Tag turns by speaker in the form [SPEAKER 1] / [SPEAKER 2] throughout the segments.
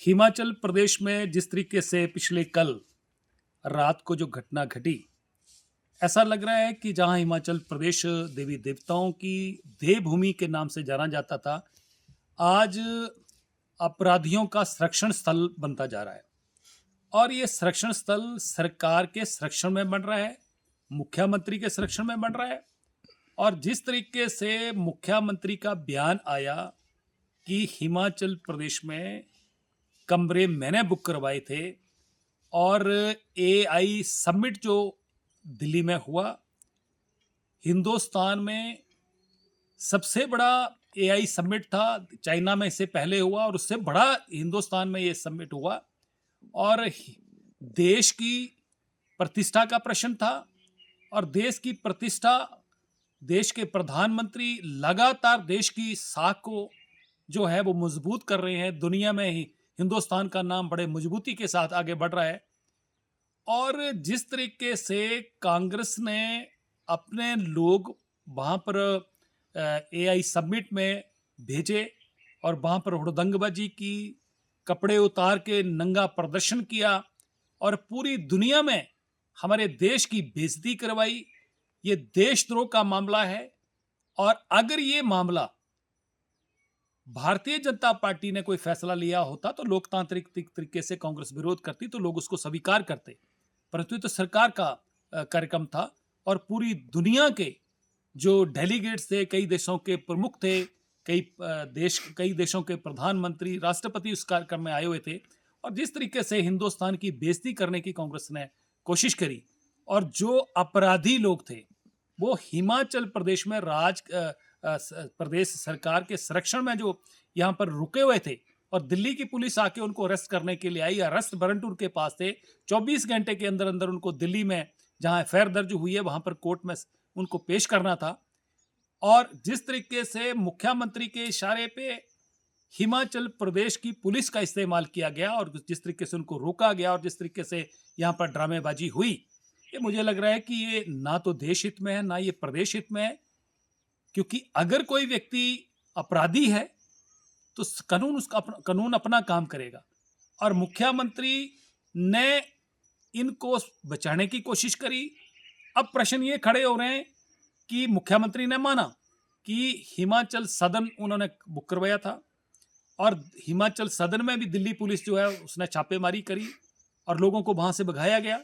[SPEAKER 1] हिमाचल प्रदेश में जिस तरीके से पिछले कल रात को जो घटना घटी, ऐसा लग रहा है कि जहां हिमाचल प्रदेश देवी देवताओं की देवभूमि के नाम से जाना जाता था, आज अपराधियों का संरक्षण स्थल बनता जा रहा है। और ये संरक्षण स्थल सरकार के संरक्षण में बन रहा है, मुख्यमंत्री के संरक्षण में बन रहा है। और जिस तरीके से मुख्यमंत्री का बयान आया कि हिमाचल प्रदेश में कमरे मैंने बुक करवाए थे, और एआई समिट जो दिल्ली में हुआ, हिंदुस्तान में सबसे बड़ा एआई समिट था। चाइना में इससे पहले हुआ और उससे बड़ा हिंदुस्तान में ये समिट हुआ। और देश की प्रतिष्ठा का प्रश्न था। और देश की प्रतिष्ठा, देश के प्रधानमंत्री लगातार देश की साख को जो है वो मजबूत कर रहे हैं। दुनिया में ही हिंदुस्तान का नाम बड़े मजबूती के साथ आगे बढ़ रहा है। और जिस तरीके से कांग्रेस ने अपने लोग वहां पर एआई समिट में भेजे और वहां पर हुड़दंगबाजी की, कपड़े उतार के नंगा प्रदर्शन किया और पूरी दुनिया में हमारे देश की बेइज्जती करवाई, ये देशद्रोह का मामला है। और अगर ये मामला भारतीय जनता पार्टी ने कोई फैसला लिया होता तो लोकतांत्रिक तरीके से कांग्रेस विरोध करती तो लोग उसको स्वीकार करते, परंतु ये तो सरकार का कार्यक्रम था। और पूरी दुनिया के जो डेलीगेट्स थे, कई देशों के प्रमुख थे, कई देशों के प्रधानमंत्री, राष्ट्रपति उस कार्यक्रम में आए हुए थे। और जिस तरीके से हिंदुस्तान की बेइज्जती करने की कांग्रेस ने कोशिश करी, और जो अपराधी लोग थे वो हिमाचल प्रदेश में प्रदेश सरकार के संरक्षण में जो यहाँ पर रुके हुए थे, और दिल्ली की पुलिस आके उनको अरेस्ट करने के लिए आई। अरेस्ट वारंट उनके पास थे। 24 घंटे के अंदर अंदर उनको दिल्ली में जहां एफआईआर दर्ज हुई है वहां पर कोर्ट में उनको पेश करना था। और जिस तरीके से मुख्यमंत्री के इशारे पे हिमाचल प्रदेश की पुलिस का इस्तेमाल किया गया और जिस तरीके से उनको रोका गया और जिस तरीके से यहाँ पर ड्रामेबाजी हुई, ये मुझे लग रहा है कि ये ना तो देश हित में है, ना ये प्रदेश हित में है। क्योंकि अगर कोई व्यक्ति अपराधी है तो कानून अपना काम करेगा। और मुख्यमंत्री ने इनको बचाने की कोशिश करी। अब प्रश्न ये खड़े हो रहे हैं कि मुख्यमंत्री ने माना कि हिमाचल सदन उन्होंने बुक करवाया था, और हिमाचल सदन में भी दिल्ली पुलिस जो है उसने छापेमारी करी और लोगों को वहां से भगाया गया।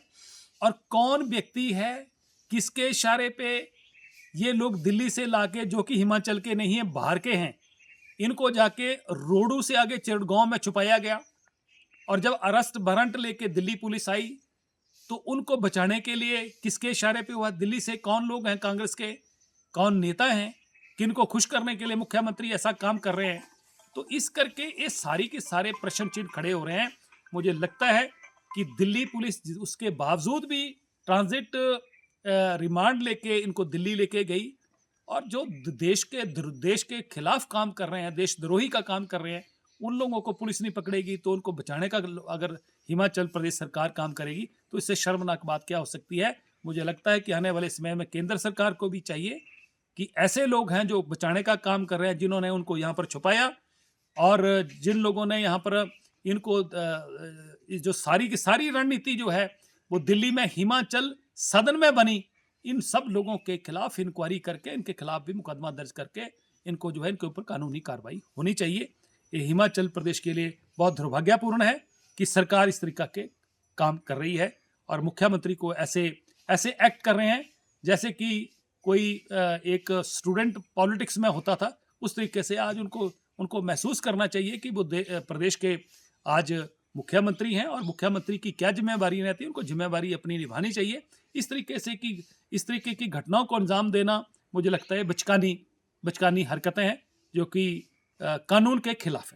[SPEAKER 1] और कौन व्यक्ति है, किसके इशारे पे ये लोग दिल्ली से लाके, जो कि हिमाचल के नहीं है, बाहर के हैं, इनको जाके रोडू से आगे चिड़गांव में छुपाया गया। और जब अरेस्ट वारंट लेके दिल्ली पुलिस आई तो उनको बचाने के लिए किसके इशारे पे हुआ? दिल्ली से कौन लोग हैं, कांग्रेस के कौन नेता हैं, किनको खुश करने के लिए मुख्यमंत्री ऐसा काम कर रहे हैं? तो इस करके ये सारी के सारे प्रश्न चिन्ह खड़े हो रहे हैं। मुझे लगता है कि दिल्ली पुलिस उसके बावजूद भी ट्रांजिट रिमांड लेके इनको दिल्ली लेके गई, और जो देश के खिलाफ काम कर रहे हैं, देशद्रोही का काम कर रहे हैं, उन लोगों को पुलिस नहीं पकड़ेगी तो उनको बचाने का अगर हिमाचल प्रदेश सरकार काम करेगी तो इससे शर्मनाक बात क्या हो सकती है। मुझे लगता है कि आने वाले समय में केंद्र सरकार को भी चाहिए कि ऐसे लोग हैं जो बचाने का काम कर रहे हैं, जिन्होंने उनको यहाँ पर छुपाया, और जिन लोगों ने यहाँ पर इनको जो सारी की सारी रणनीति जो है वो दिल्ली में हिमाचल सदन में बनी, इन सब लोगों के खिलाफ इंक्वायरी करके इनके खिलाफ भी मुकदमा दर्ज करके इनको जो है इनके ऊपर कानूनी कार्रवाई होनी चाहिए। ये हिमाचल प्रदेश के लिए बहुत दुर्भाग्यपूर्ण है कि सरकार इस तरीका के काम कर रही है और मुख्यमंत्री को ऐसे एक्ट कर रहे हैं जैसे कि कोई एक स्टूडेंट पॉलिटिक्स में होता था, उस तरीके से आज उनको महसूस करना चाहिए कि वो प्रदेश के आज मुख्यमंत्री हैं और मुख्यमंत्री की क्या जिम्मेवारी रहती है, उनको जिम्मेवारी अपनी निभानी चाहिए। इस तरीके की घटनाओं को अंजाम देना मुझे लगता है बचकानी हरकतें हैं जो कि कानून के खिलाफ है।